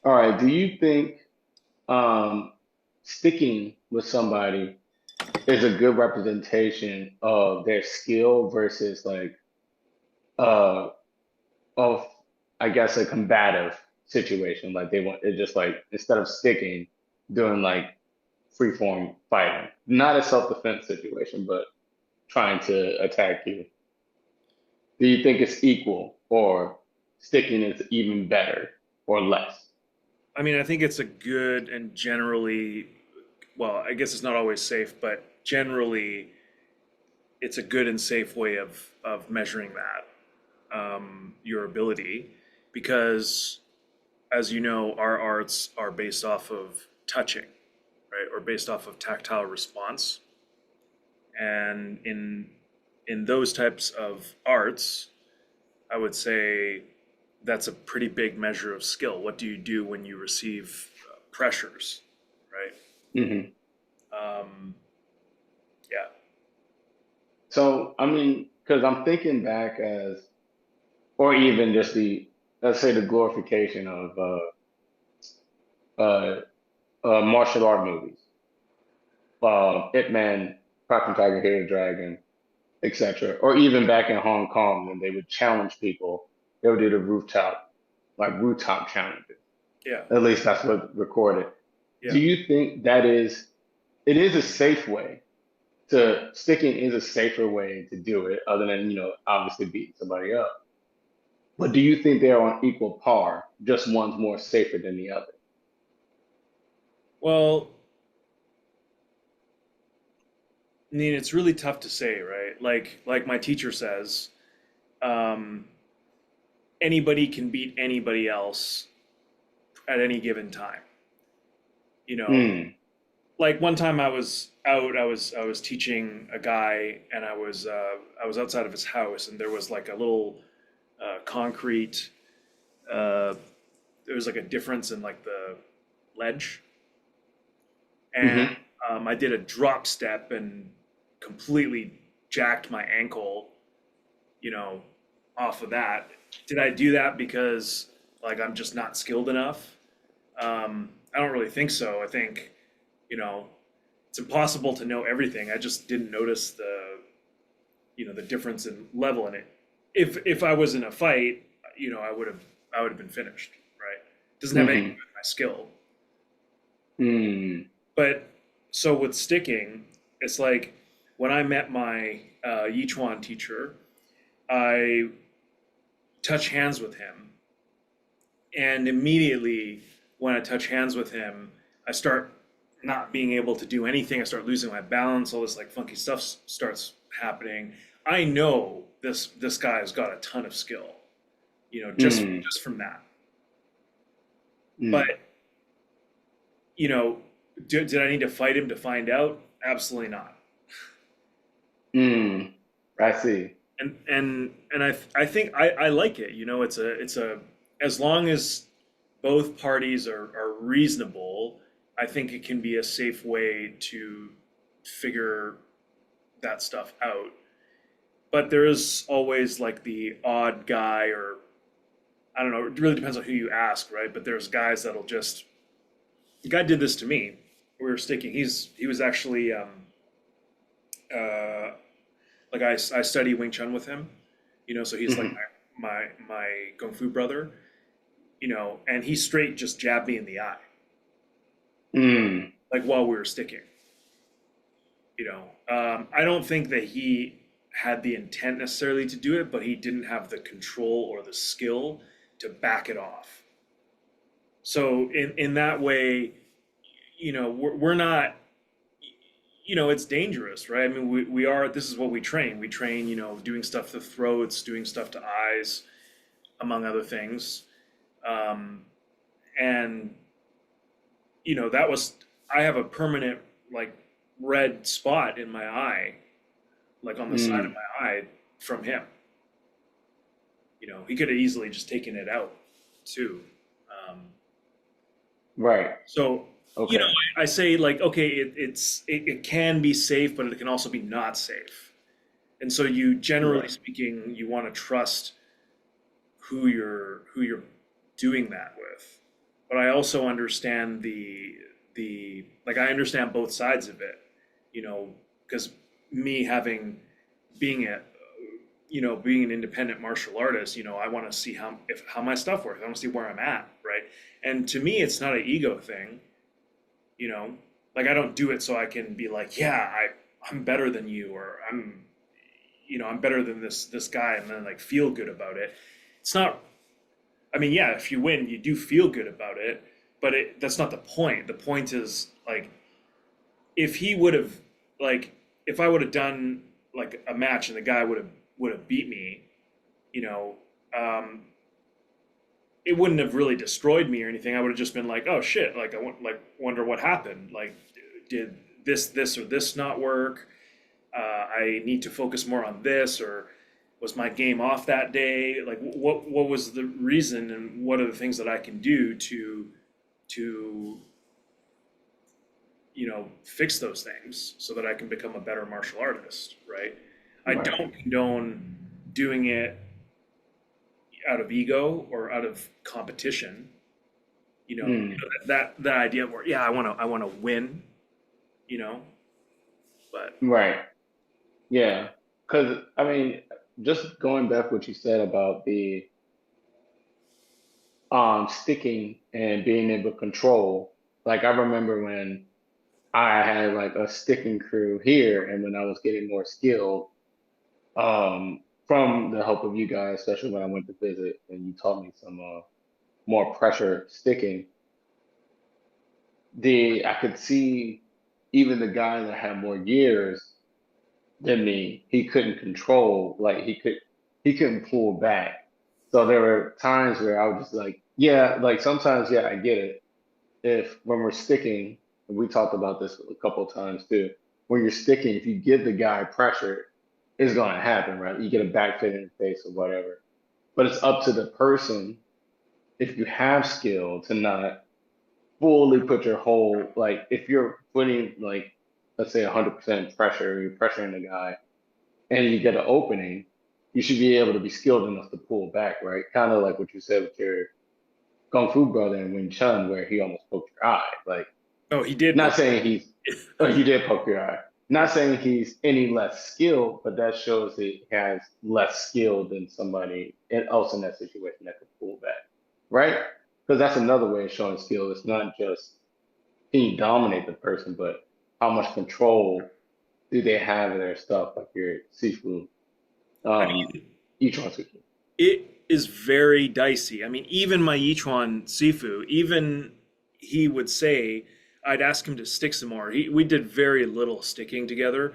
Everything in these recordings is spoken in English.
All right. Do you think um, sticking with somebody is a good representation of their skill versus like uh of I guess a combative situation? Like they want it's just like instead of sticking, doing like free form fighting, not a self defense situation, but trying to attack you. Do you think it's equal or sticking is even better or less? I mean, I think it's a good and generally, well, I guess it's not always safe, but generally, it's a good and safe way of measuring that your ability, because as you know, our arts are based off of touching, right, or based off of tactile response, and in those types of arts, I would say that's a pretty big measure of skill. What do you do when you receive pressures, right? Hmm. Um, yeah. So, I mean, because I'm thinking back as, or even just let's say the glorification of uh, martial art movies, Ip Man, Crouching Tiger, Hidden Dragon, etc. Or even back in Hong Kong when they would challenge people, they would do the rooftop challenges. Yeah. At least that's what recorded. Do Yeah. you think it is a safe way sticking is a safer way to do it, other than, obviously beating somebody up? But do you think they're on equal par? Just one's more safer than the other? Well, I mean, it's really tough to say, right? Like my teacher says, um, anybody can beat anybody else at any given time. You know, Hmm. like one time I was out, I was teaching a guy, and I was outside of his house, and there was like a little concrete. Uh, there was like a difference in like the ledge, and Mm-hmm. I did a drop step and completely jacked my ankle, you know, off of that. Did I do that because like I'm just not skilled enough? I don't really think so. I think, you know, it's impossible to know everything. I just didn't notice the difference in level in it. If I was in a fight, I would have been finished, right? Doesn't have anything to Mm-hmm. do with my skill. Mm. But so with sticking, it's like when I met my Yichuan teacher, I touch hands with him, and immediately when I touch hands with him, I start not being able to do anything. I start losing my balance. All this like funky stuff starts happening. I know this guy has got a ton of skill, Mm. just from that. But Mm. did I need to fight him to find out? Absolutely not. Mm. I Right. see. And I think I like it. It's a as long as both parties are reasonable, I think it can be a safe way to figure that stuff out. But there is always like the odd guy, or I don't know, it really depends on who you ask, right? But there's guys that'll just the guy did this to me. We were sticking. He was actually uh, like I study Wing Chun with him, so he's like Mm-hmm. my Gung Fu brother, and he straight just jabbed me in the eye, Mm. like while we were sticking. I don't think that he had the intent necessarily to do it, but he didn't have the control or the skill to back it off. So in that way, we're not, it's dangerous, right? I mean, we are, this is what we train. We train, doing stuff to throats, doing stuff to eyes, among other things. Um, and, that was, I have a permanent, like, red spot in my eye, like on the side of Mm. my eye from him. He could have easily just taken it out too. Um, Right. so, Okay. I say like, okay, it can be safe, but it can also be not safe. And so you, generally Right. speaking, you want to trust who you're doing that with. but I also understand the like I understand both sides of it, you know, because me having being a being an independent martial artist, I want to see how my stuff works. I want to see where I'm at, right? And to me, it's not an ego thing, you know. Like I don't do it so I can be like, yeah, I'm better than you, or I'm better than this guy, and then like feel good about it. It's not. I mean, yeah, if you win, you do feel good about it, but that's not the point. The point is like if he would have like if I would have done like a match and the guy would have beat me, you know, um, it wouldn't have really destroyed me or anything. I would have just been like, oh shit, like wonder what happened. Like, did this or this not work? I need to focus more on this, or was my game off that day? Like, what was the reason, and what are the things that I can do to fix those things so that I can become a better martial artist, right? I Right. don't condone doing it out of ego or out of competition. Mm. That idea where yeah, I want to win, you know, but Right. Yeah. Because I mean, just going back what you said about the sticking and being able to control. Like I remember when I had like a sticking crew here, and when I was getting more skilled, from the help of you guys, especially when I went to visit and you taught me some more pressure sticking, the I could see even the guy that had more years than me, he couldn't control, like he couldn't pull back. So there were times where I was just like, yeah, like sometimes, yeah, I get it. If when we're sticking, and we talked about this a couple of times too, when you're sticking, if you give the guy pressure, it's gonna happen, right? You get a back fit in the face or whatever. But it's up to the person, if you have skill, to not fully put your whole, like if you're putting like let's say 100% pressure, you're pressuring the guy and you get an opening, you should be able to be skilled enough to pull back, right? Kind of like what you said with your Kung Fu brother in Wing Chun, where he almost poked your eye. Like, oh, he did not poke. saying he's, oh, you did poke your eye. Not Yeah, saying he's any less skilled, but that shows that he has less skill than somebody else in that situation that could pull back, right? Because that's another way of showing skill. It's not just can you dominate the person, but how much control do they have of their stuff, like your seafood, I um, mean, each one seafood. it is very dicey. I mean, even my Yichuan Sifu, even he would say, I'd ask him to stick some more. We did very little sticking together,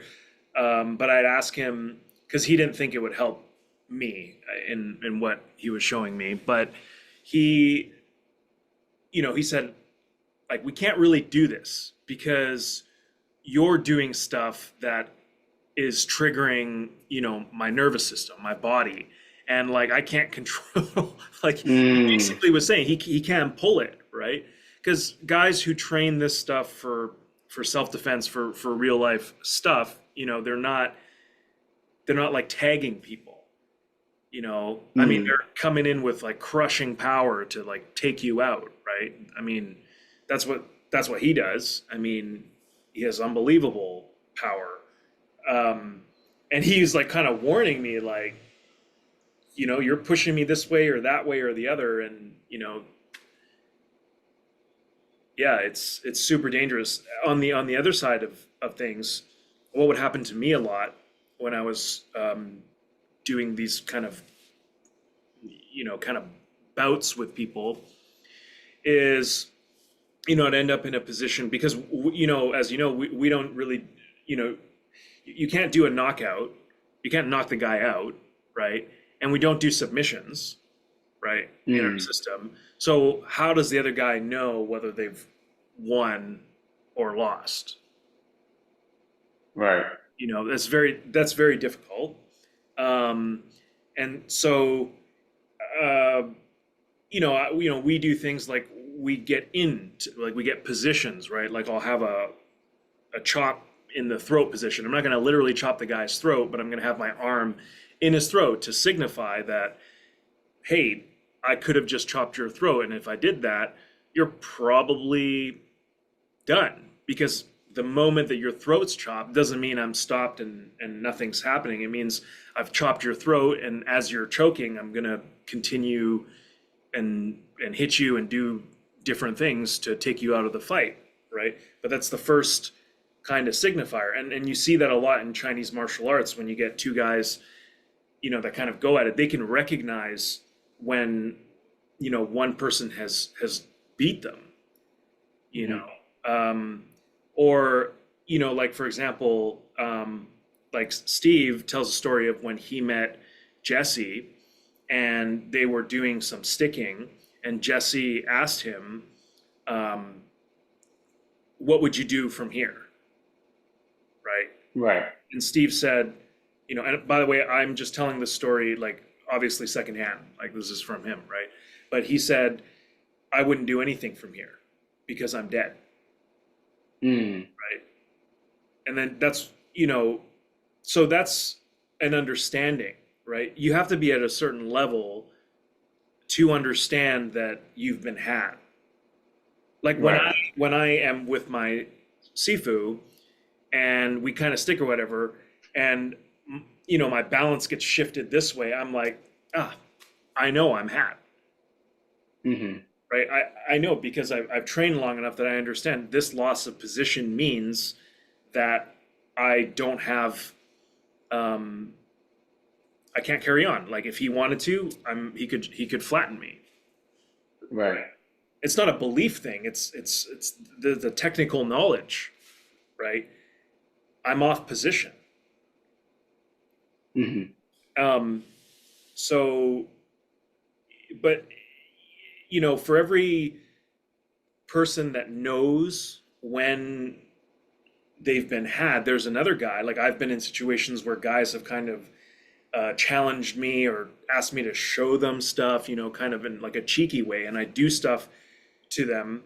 but I'd ask him because he didn't think it would help me in what he was showing me. But he, he said, like, we can't really do this because you're doing stuff that is triggering, my nervous system, my body. And like I can't control like he Mm, basically was saying he can't pull it, right? Because guys who train this stuff for self-defense for real life stuff, they're not like tagging people, I mean mm, they're coming in with like crushing power to like take you out, right? I mean, that's what he does. I mean, he has unbelievable power. um, and he's like kind of warning me like, you're pushing me this way or that way or the other, and yeah, it's super dangerous. On the other side of things, what would happen to me a lot when I was doing these kind of bouts with people is, I'd end up in a position because as you know, we don't really, you know you can't do a knockout. You can't knock the guy out, right? And we don't do submissions, right, in our mm, system. So how does the other guy know whether they've won or lost? right. That's very difficult. Um, and so uh, we do things like we get like we get positions, right? Like I'll have a chop in the throat position. I'm not going to literally chop the guy's throat, but I'm going to have my arm in his throat to signify that, hey, I could have just chopped your throat. And if I did that, you're probably done, because the moment that your throat's chopped doesn't mean I'm stopped and nothing's happening. It means I've chopped your throat, and as you're choking, I'm gonna continue and hit you and do different things to take you out of the fight, right? But that's the first kind of signifier. And you see that a lot in Chinese martial arts when you get two guys, that kind of go at it. They can recognize when, one person has beat them, you Hmm. know. Or, like for example, like Steve tells a story of when he met Jesse and they were doing some sticking, and Jesse asked him, um, "What would you do from here?" Right? Right. And Steve said, and by the way, I'm just telling this story like obviously secondhand, like this is from him, right? But he said, "I wouldn't do anything from here because I'm dead." Mm. Right? And then so that's an understanding, right? You have to be at a certain level to understand that you've been had. Like when Right. I am with my Sifu and we kind of stick or whatever, and my balance gets shifted this way, I'm like, ah, I know I'm hat, Hmm. right? I know because I've trained long enough that I understand this loss of position means that I don't have, um, I can't carry on. Like if he wanted to, he could flatten me, Right. right? It's not a belief thing. It's the technical knowledge, right? I'm off position. Hmm. Um, so, but for every person that knows when they've been had, there's another guy. Like I've been in situations where guys have kind of challenged me or asked me to show them stuff, kind of in like a cheeky way, and I do stuff to them.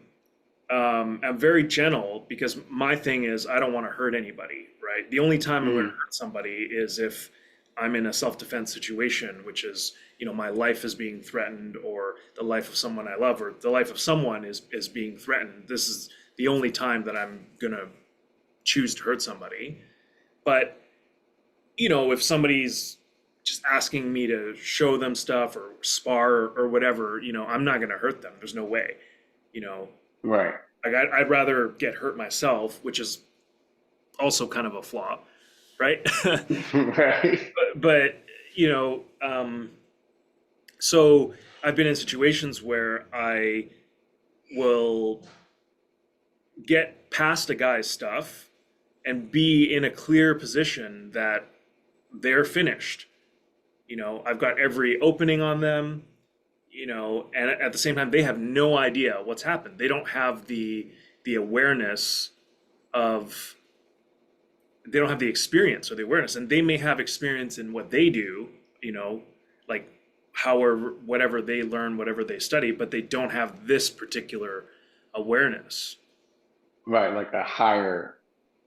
I'm very gentle because my thing is I don't want to hurt anybody, right? The only time I'm going to Hmm. hurt somebody is if I'm in a self-defense situation, which is, my life is being threatened, or the life of someone I love, or the life of someone is being threatened. This is the only time that I'm going to choose to hurt somebody. But, if somebody's just asking me to show them stuff or spar or whatever, I'm not going to hurt them. There's no way, you know, Right. like I'd rather get hurt myself, which is also kind of a flaw, right? Right. but you know, so I've been in situations where I will get past a guy's stuff and be in a clear position that they're finished. I've got every opening on them, and at the same time, they have no idea what's happened. They don't have the awareness of they don't have the experience or the awareness, and they may have experience in what they do, like however whatever they learn, whatever they study, but they don't have this particular awareness. Right. Like a higher,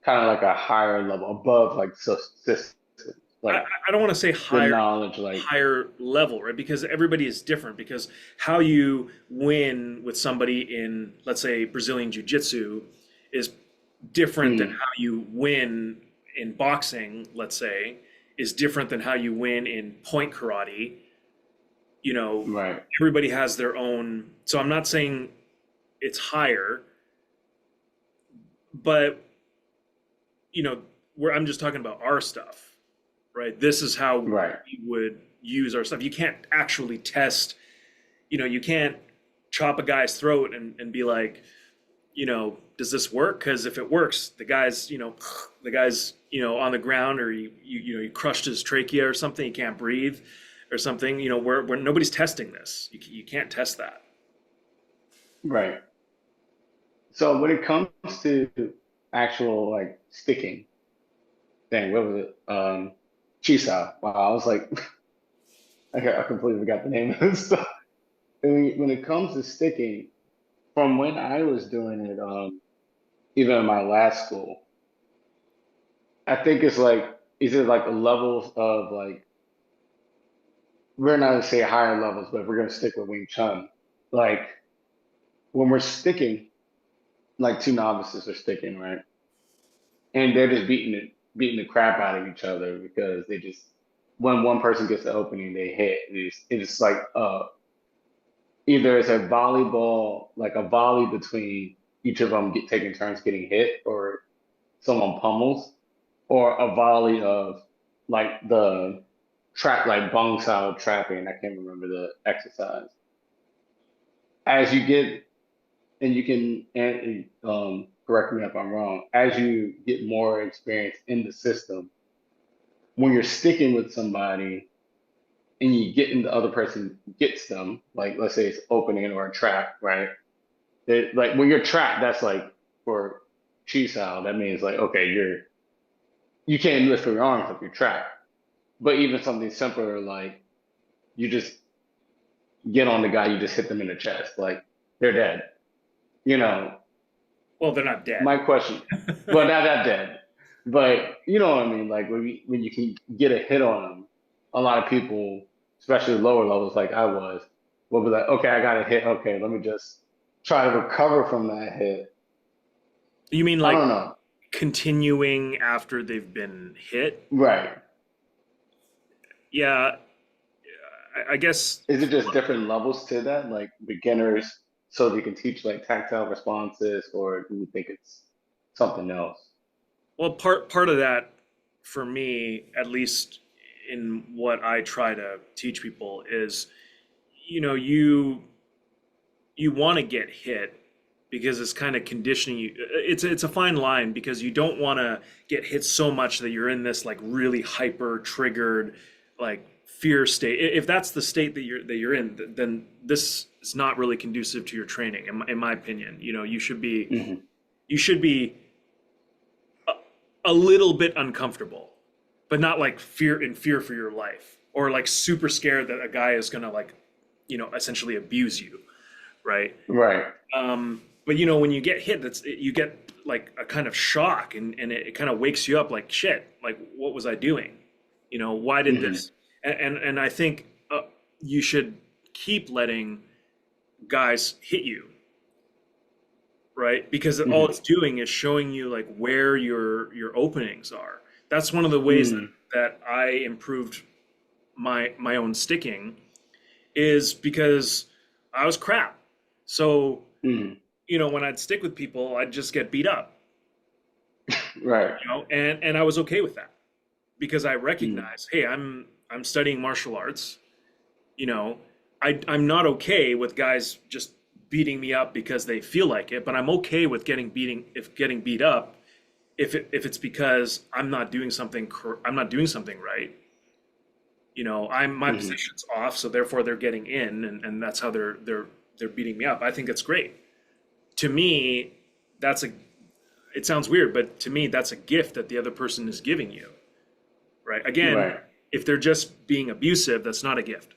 kind of like a higher level above, like systems, I, like I don't want to say the higher knowledge, like. higher level, right? Because everybody is different. Because how you win with somebody in, let's say, Brazilian Jiu-Jitsu is different than Mm. how you win in boxing, let's say, is different than how you win in point karate. You know, Right. everybody has their own. So I'm not saying it's higher, but where I'm just talking about our stuff, right? This is how Right. we would use our stuff. You can't actually test, you can't chop a guy's throat and be like, does this work? Because if it works, the guy's on the ground, or you crushed his trachea or something, he can't breathe or something, where nobody's testing this. You can't test that. Right. So when it comes to actual like sticking thing, what was it? Chi Sau. Wow, I was like, I completely forgot the name of this stuff. And when it comes to sticking, from when I was doing it, even in my last school, I think it's like, is it like a levels of like, we're not gonna say higher levels, but if we're gonna stick with Wing Chun, like when we're sticking, like two novices are sticking, right? And they're just beating the crap out of each other because they just when one person gets the opening, they hit. It's like either it's a volleyball, like a volley between each of them taking turns getting hit, or someone pummels, or a volley of like the trap, like Bung Sao trapping. I can't remember the exercise. As you get, and you can, and correct me if I'm wrong, as you get more experience in the system, when you're sticking with somebody and you get in the other person gets them, like let's say it's opening or a trap, right? Like when you're trapped, that's like for Chi Sau, that means like okay, you can't lift your arms if you're trapped. But even something simpler like you just get on the guy, you just hit them in the chest, like they're dead. You know, Well, they're not dead. my question, well, not that dead, but you know what I mean. Like when you can get a hit on them, a lot of people, especially lower levels, like I was, will be like, okay, I got a hit. Okay, let me just try to recover from that hit. You mean I like don't know. continuing after they've been hit? Right? Yeah, I guess. Is it just different levels to that, like beginners, so they can teach like tactile responses, or do you think it's something else? Well, part of that for me, at least in what I try to teach people, is you know you want to get hit because it's kind of conditioning you. It's a fine line because you don't want to get hit so much that you're in this like really hyper triggered like fear state. If that's the state that you're in, then this is not really conducive to your training, in my opinion. You know, Hmm. you should be a little bit uncomfortable, but not like fear for your life or like super scared that a guy is gonna like, essentially abuse you, right? Right. But when you get hit, you get like a kind of shock, and it kind of wakes you up like shit. Like, what was I doing? Why did Hmm. this? And I think you should keep letting guys hit you, right? Because all Hmm. it's doing is showing you like where your openings are. That's one of the ways that, Hmm. that I improved my own sticking is because I was crap. So, Hmm. when I'd stick with people, I'd just get beat up, Right. and I was okay with that because I Hmm. recognize, hey, I'm studying martial arts. You know, I'm not okay with guys just beating me up because they feel like it, but I'm okay with getting beat up if it's because I'm not doing something right. I'm my Hmm. position's off, so therefore they're getting in, and that's how they're beating me up. I think that's great. To me, that's a it sounds weird, but to me that's a gift that the other person is giving you, right? Again, Right. if they're just being abusive, that's not a gift.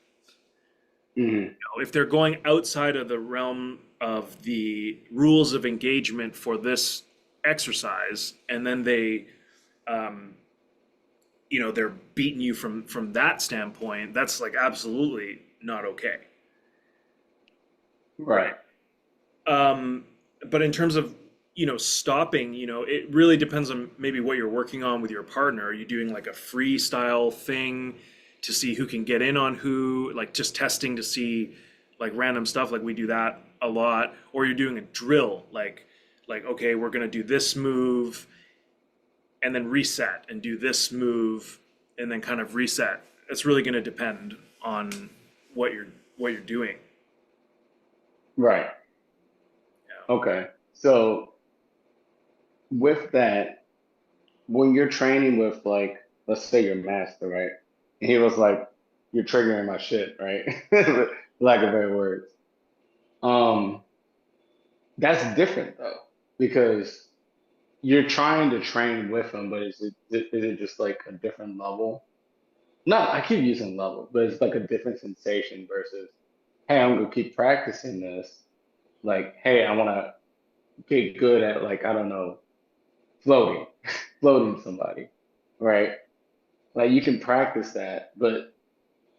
Hmm. If they're going outside of the realm of the rules of engagement for this exercise, and then um, they're beating you from that standpoint, that's like absolutely not okay, Right. right? Um, but in terms of stopping, it really depends on maybe what you're working on with your partner. Are you doing like a freestyle thing to see who can get in on who, like just testing to see like random stuff, like we do that a lot, or you're doing a drill, like okay, we're gonna do this move and then reset and do this move and then kind of reset. It's really gonna depend on what you're doing. Right. Yeah. Okay. So with that, when you're training with like, let's say your master, right? And he was like, "You're triggering my shit," right? Lack of better words. Um, that's different though, because you're trying to train with him, but is it just like a different level? Not, I keep using level, but it's like a different sensation versus, hey, I'm gonna keep practicing this. Like, hey, I want to get good at like, I don't know, floating, floating somebody, right? Like you can practice that, but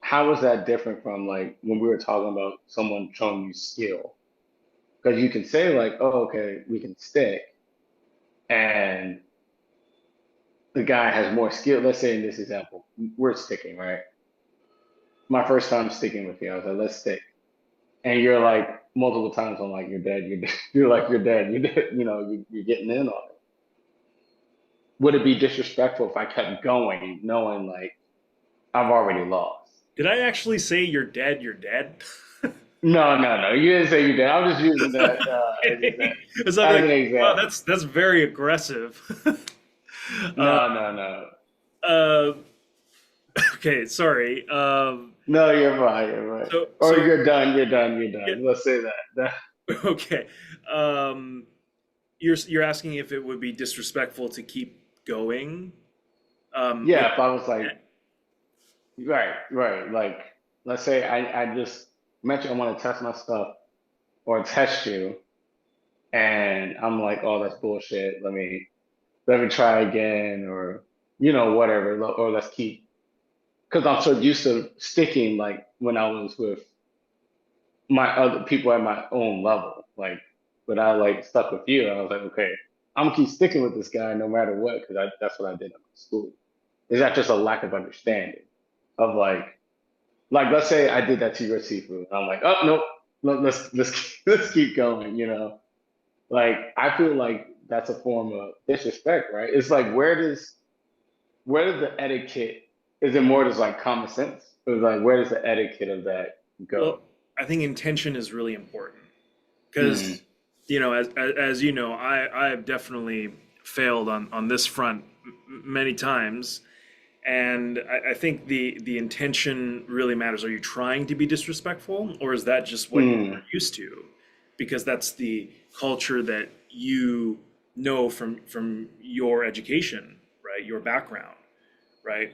how is that different from like when we were talking about someone showing you skill? because you can say like, oh, okay, we can stick, and the guy has more skill. Let's say in this example, we're sticking, right? My first time sticking with you, I was like, let's stick. And you're like multiple times, I'm like, you're dead, you're dead. You're like, you're dead, you're dead. You're getting in on it. Would it be disrespectful if I kept going, knowing like I've already lost? Did I actually say you're dead? You're dead. No, no, no. You didn't say you did. I was just using that It's not as like, an wow, example. that's very aggressive. uh, No, no, no. uh, okay, sorry. No, you're right. You're right. Or So you're done. You're done. You're yeah, done. Let's say that. okay. Um, you're asking if it would be disrespectful to keep going. With Yeah, if I was like, right, right. Like, let's say I just mentioned I want to test my stuff or test you, and I'm like, oh, that's bullshit. Let me try again, or whatever, or let's keep. Because I'm so used to sticking, like when I was with my other people at my own level. Like, but I like stuck with you. I was like, okay, I'm gonna keep sticking with this guy no matter what, because that's what I did at my school. Is that just a lack of understanding of like let's say I did that to your seafood. I'm like, oh nope, let's let's keep going. Like I feel like that's a form of disrespect, right? It's like where does the etiquette? Is it more just like common sense? Or like where does the etiquette of that go? well, I think intention is really important Mm, because as you know, I have definitely failed on this front many times, and I think the intention really matters. Are you trying to be disrespectful, or is that just what you're mm, used to? Because that's the culture that you know from your education, right? Your background, right?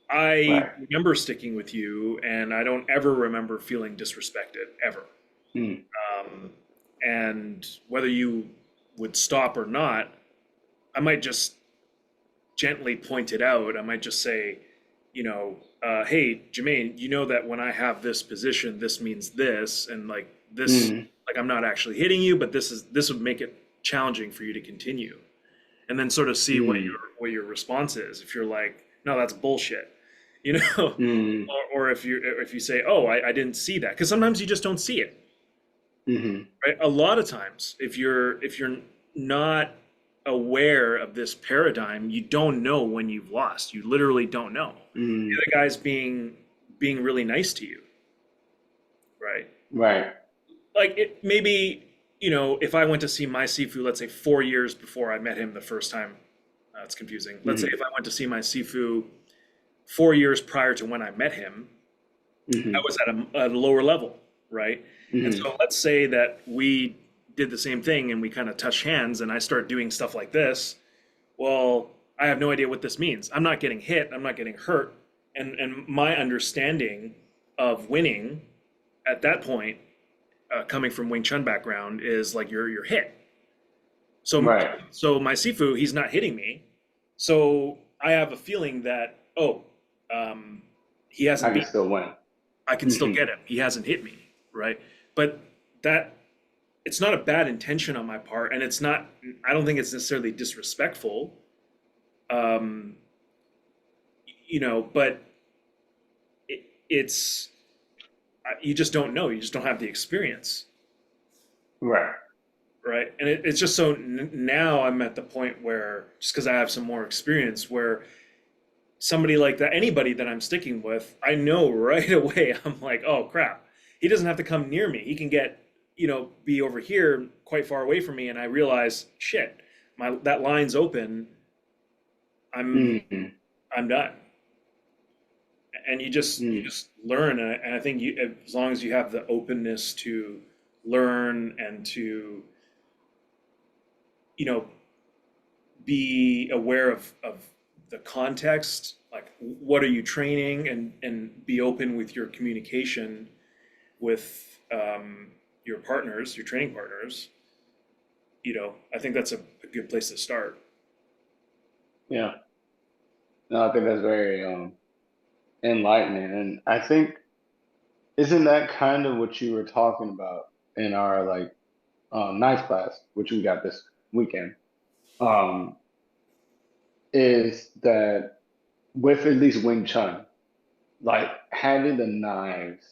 I right. remember sticking with you, and I don't ever remember feeling disrespected ever. Mm, Um, and whether you would stop or not, I might just gently point it out. I might just say, hey, Jamaine, you know that when I have this position, this means this, and like this, mm, like I'm not actually hitting you, but this would make it challenging for you to continue, and then sort of see what mm, your response is. If you're like, no, that's bullshit, you know, mm, or if you say, oh, I didn't see that, because sometimes you just don't see it, mm, right? A lot of times, if you're not aware of this paradigm, you don't know when you've lost. You literally don't know. The mm, other guy's being really nice to you, right? right. Like it maybe, if I went to see my Sifu, let's say 4 years before I met him the first time, it's confusing. Let's say Mm, if I went to see my Sifu 4 years prior to when I met him, I mm, was at a lower level, right? And mm, so let's say that we did the same thing and we kind of touch hands and I start doing stuff like this. Well, I have no idea what this means. I'm not getting hit, I'm not getting hurt. And my understanding of winning at that point, coming from Wing Chun background, is like you're hit. So right. so my Sifu, he's not hitting me. So I have a feeling that, oh, he I hasn't can beat still win. I can still Hmm. get him. He hasn't hit me, right? But that it's not a bad intention on my part, and it's not. I don't think it's necessarily disrespectful. Um, but it's you just don't know. You just don't have the experience, Right. right? And it's just so now I'm at the point where just because I have some more experience, where somebody like that, anybody that I'm sticking with, I know right away. I'm like, oh crap, he doesn't have to come near me. He can get, be over here quite far away from me, and I realize, shit, my that line's open. I'm Mm, I'm done. And you mm, just learn, and I think as long as you have the openness to learn and to, you know, be aware of the context, like what are you training, and be open with your communication with your partners, your training partners. I think that's a good place to start. yeah. No, I think that's very enlightening. And I think isn't that kind of what you were talking about in our like knife class, which we got this weekend, um, is that with at least Wing Chun, like having the knives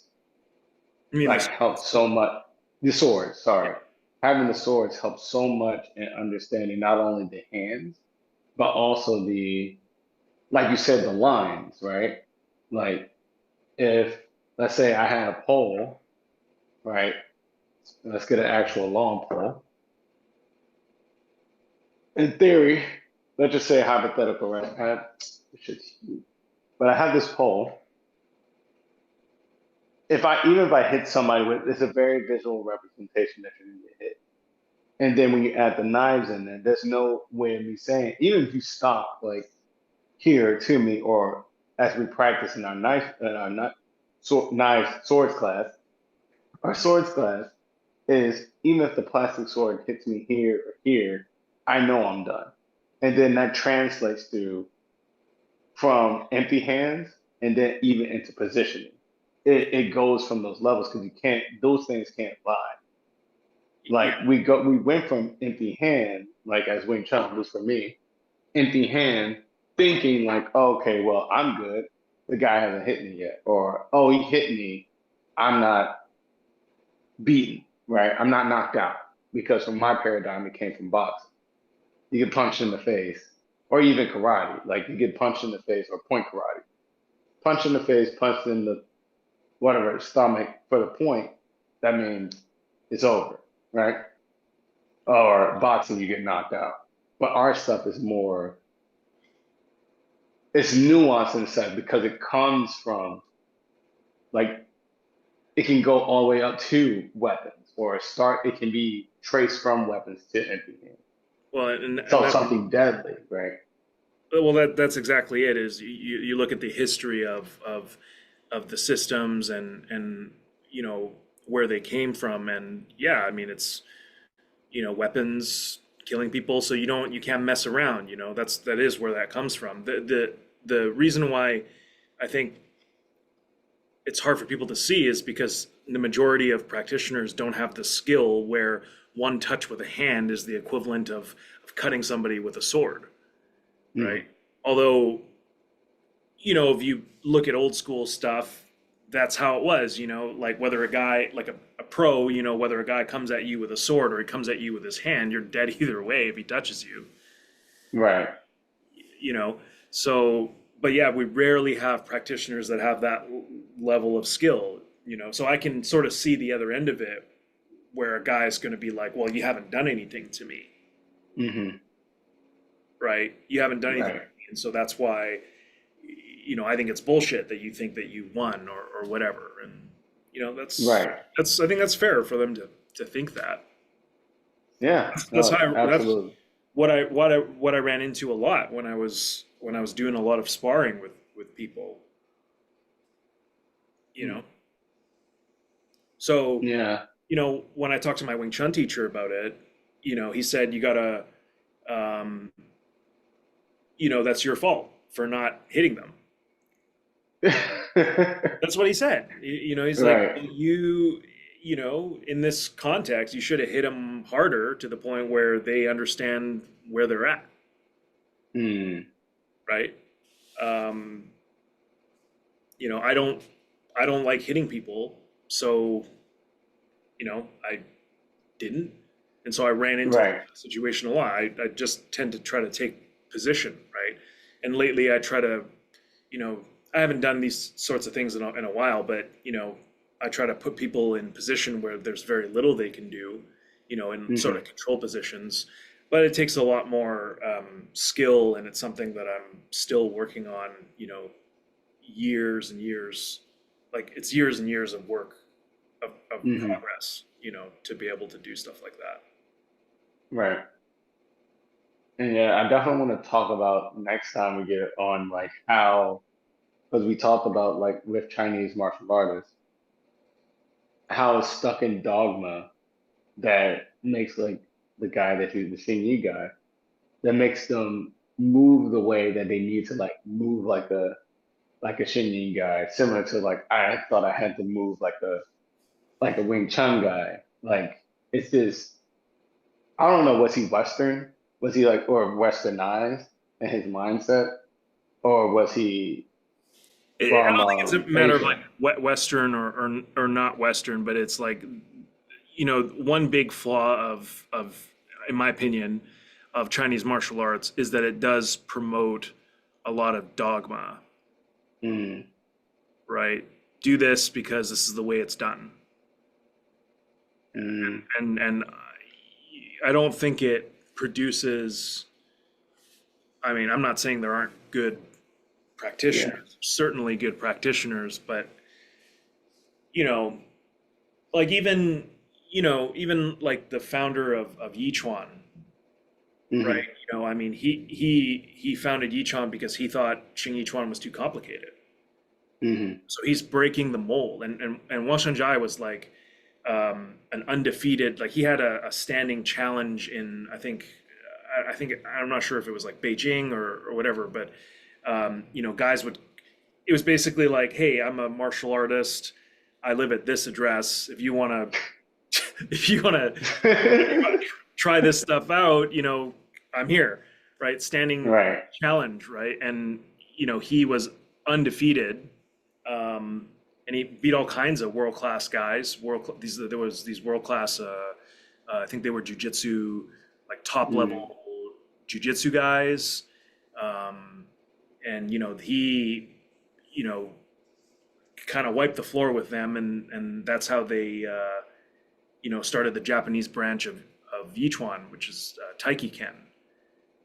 I mean, like this, helps so much. The swords, sorry, having the swords helps so much in understanding not only the hands but also the, like you said, the lines, right? Like if, let's say I had a pole, right? Let's get an actual long pole. In theory, let's just say hypothetical, right? This shit's huge. But I have this pole. If I even if I hit somebody with, it's a very visual representation that you're gonna get hit. And then when you add the knives in there, there's no way of me saying, even if you stop like here to me, or as we practice in our knife, knives swords class, our swords class is even if the plastic sword hits me here or here, I know I'm done. And then that translates to from empty hands and then even into positioning. It goes from those levels because you can't, those things can't lie. yeah, Like we went from empty hand, like as Wing Chun, at least for me, empty hand, thinking like, oh, okay, well, I'm good. The guy hasn't hit me yet, or oh, he hit me. I'm not beaten, right? I'm not knocked out because from my paradigm, it came from boxing. You get punched in the face, or even karate. Like you get punched in the face or point karate. Punch in the face, punch in the whatever stomach for the point. That means it's over, right? Or boxing, you get knocked out. But our stuff is more, it's nuanced inside because it comes from like it can go all the way up to weapons or start. It can be traced from weapons to empty hand. well, and So that's something deadly, right? well, that's exactly it. Is you look at the history of the systems and you know where they came from, and yeah, I mean it's weapons killing people, so you can't mess around. That is where that comes from. The reason why I think it's hard for people to see is because the majority of practitioners don't have the skill where one touch with a hand is the equivalent of cutting somebody with a sword, right? Mm, Although, if you look at old school stuff, that's how it was, like whether a guy, like a pro, whether a guy comes at you with a sword or he comes at you with his hand, you're dead either way if he touches you, right, you know? So, but yeah, we rarely have practitioners that have that level of skill, So I can sort of see the other end of it where a guy's going to be like, well, you haven't done anything to me, hmm, right? You haven't done anything to right, me. And so that's why I think it's bullshit that you think that you won or whatever. And that's right. that's I think that's fair for them to think that. Yeah, That's how no, that's absolutely. what I ran into a lot when I was doing a lot of sparring with people, you Mm, know. So, yeah. when I talked to my Wing Chun teacher about it, he said you gotta um, that's your fault for not hitting them. That's what he said. He's like, Right. well, in this context, you should have hit them harder to the point where they understand where they're at, Mm, right? Um, I don't like hitting people, so I didn't, and so I ran into that right. situation a lot. I just tend to try to take position, right? And lately, I try to, you know, I haven't done these sorts of things in a while, but I try to put people in position where there's very little they can do, in sort of Hmm. control positions. But it takes a lot more skill, and it's something that I'm still working on, years and years, like it's years and years of work of Hmm. progress, to be able to do stuff like that. Right. And yeah, I definitely want to talk about next time we get on like how, because we talked about like with Chinese martial artists, how it's stuck in dogma that makes like the guy that you, the Xingyi guy, that makes them move the way that they need to like move like a Xingyi guy, similar to like I thought I had to move like a Wing Chun guy. Like it's this. I don't know, was he Western? Was he like or westernized in his mindset? Or was he I from don't think it's a matter of like Asia? Western or not Western, but it's like, one big flaw of, in my opinion, of Chinese martial arts is that it does promote a lot of dogma, Mm, right? Do this because this is the way it's done. mm, And I don't think it produces, I mean, I'm not saying there aren't good yeah. practitioners, certainly good practitioners, but you know, like even like the founder of Yichuan, right? Hmm. I mean, he founded Yichuan because he thought Xing Yichuan was too complicated. Hmm. So he's breaking the mold. And Wang Shanzhai was like an undefeated, like he had a standing challenge in, I think I'm not sure if it was like Beijing or whatever, but guys would, it was basically like, hey, I'm a martial artist. I live at this address. If you want to, if you want to try this stuff out, I'm here, right? Standing Right. challenge, right? And he was undefeated, and he beat all kinds of world class guys. There was these world class. I think they were jujitsu, like top Mm. level jujitsu guys, um, and he, you know, kind of wiped the floor with them, and that's how they, started the Japanese branch of Yichuan, which is Taiki Ken.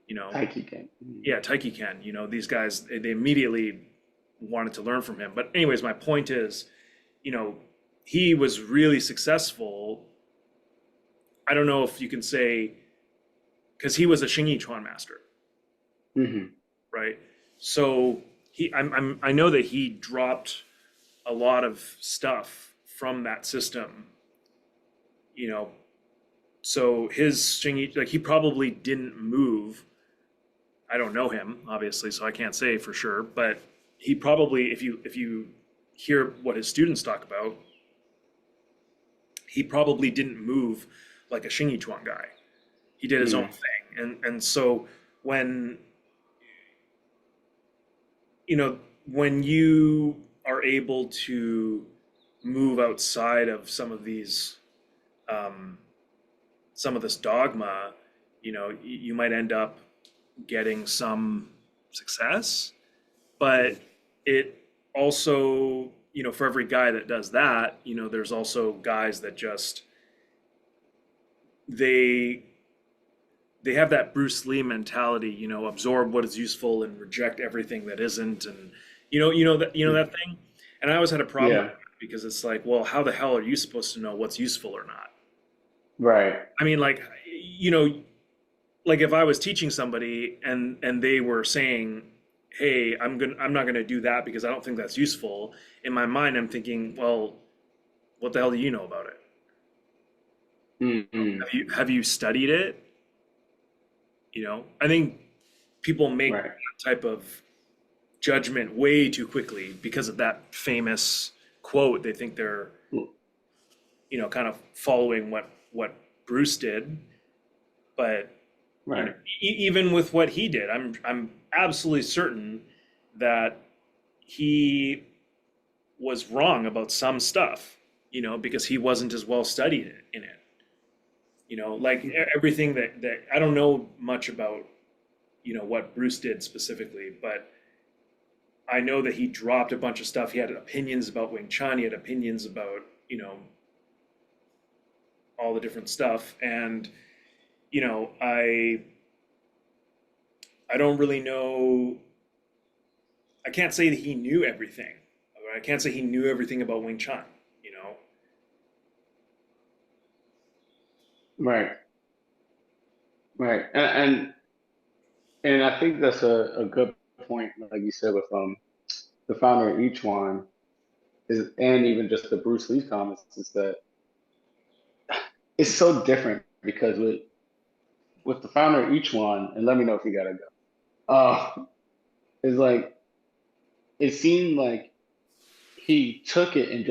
You know, Taiki game. Mm. yeah, Taiki Ken. These guys they immediately wanted to learn from him. But anyways, my point is, you know, he was really successful. I don't know if you can say because he was a Xing Yichuan master, Hmm. right? So I know that he dropped a lot of stuff from that system. You know, so his Xing like he probably didn't move. I don't know him obviously, so I can't say for sure. But he probably, if you hear what his students talk about, he probably didn't move like a Xing Yichuan guy. He did his own Mm. thing, and so when you know when you are able to move outside of um, some of this dogma, you might end up getting some success, but it also, for every guy that does that, there's also guys that just they they have that Bruce Lee mentality, absorb what is useful and reject everything that isn't, and that Mm. thing. And I always had a problem with Yeah. that because it's like, well, how the hell are you supposed to know what's useful or not? Right. I mean, like, like if I was teaching somebody and they were saying, "Hey, I'm not gonna do that because I don't think that's useful." In my mind, I'm thinking, well, what the hell do you know about it? Mm-hmm. Have you studied it? I think people make Right. that type of judgment way too quickly because of that famous quote. They think they're, kind of following what Bruce did, but Right. even with what he did, I'm absolutely certain that he was wrong about some stuff, because he wasn't as well studied in it. Like everything that I don't know much about, what Bruce did specifically, but I know that he dropped a bunch of stuff. He had opinions about Wing Chun. He had opinions about, all the different stuff. And, you know, I I don't really know. I can't say that he knew everything. I can't say he knew everything about Wing Chun, you know. Right. Right. And I think that's a good point, like you said, with the founder of each one is, and even just the Bruce Lee comments, is that it's so different because with the founder of each one, and let me know if you gotta go. It's like it seemed like he took it and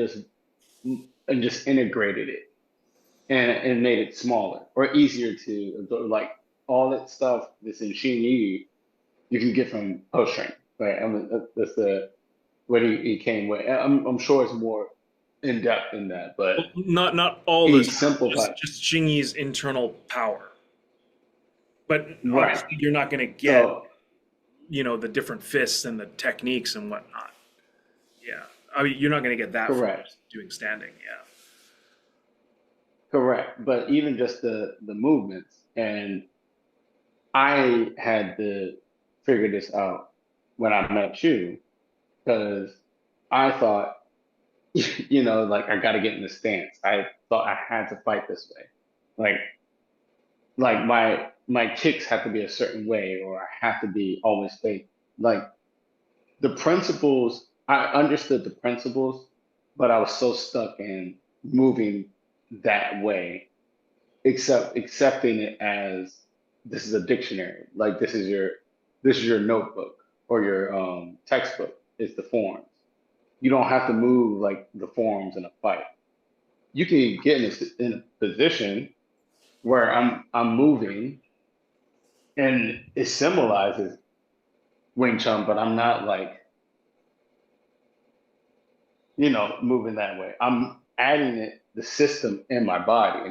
just integrated it and it made it smaller or easier to absorb. Like all that stuff that's in Xing you can get from post training, right? I mean, that's the what he came with. I'm sure it's more in depth in that, but Not all the he stuff, simplified. just Xingyi's internal power. But Right. obviously, you're not going to get, So the different fists and the techniques and whatnot. Yeah, I mean, you're not going to get that from correct, just doing standing. Yeah. correct. But even just the movements, and I had to figure this out when I met you because I thought, like I got to get in the stance. I thought I had to fight this way, like my kicks have to be a certain way, or I have to be always fake. Like the principles, I understood the principles, but I was so stuck in moving that way, except accepting it as this is a dictionary. Like this is your notebook or your textbook. It's the forms. You don't have to move like the forms in a fight. You can get in a position where I'm moving and it symbolizes Wing Chun, but I'm not like moving that way. I'm adding it, the system in my body and